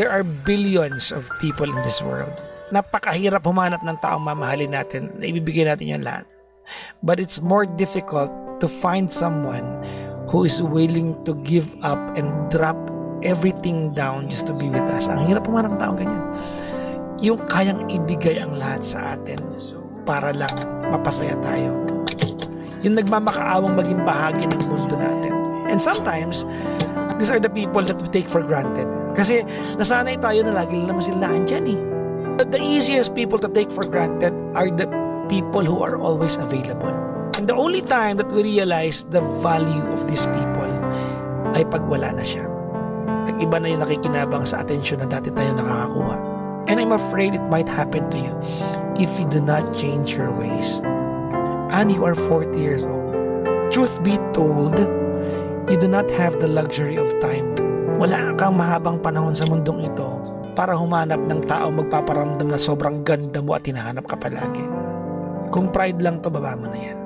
there are billions of people in this world. Napakahirap humanap ng taong mamahalin natin na ibibigay natin yung lahat. But it's more difficult to find someone who is willing to give up and drop everything down just to be with us. Ang hirap humanap ng taong ganyan. Yung kayang ibigay ang lahat sa atin para lang mapasaya tayo. Yung nagmamakaawang maging bahagi ng mundo natin. And sometimes, these are the people that we take for granted. Kasi nasanay tayo na lagi lang naman sila andyan eh. But the easiest people to take for granted are the people who are always available. And the only time that we realize the value of these people ay pag wala na siya. Nag-iba na yung nakikinabang sa atensyon na dati tayo nakakakuha. And I'm afraid it might happen to you if you do not change your ways. And you are 40 years old. Truth be told, you do not have the luxury of time. Wala kang mahabang panahon sa mundong ito para humanap ng tao magpaparamdam na sobrang ganda mo at hinahanap ka palagi. Kung pride lang to, baba mo na yan.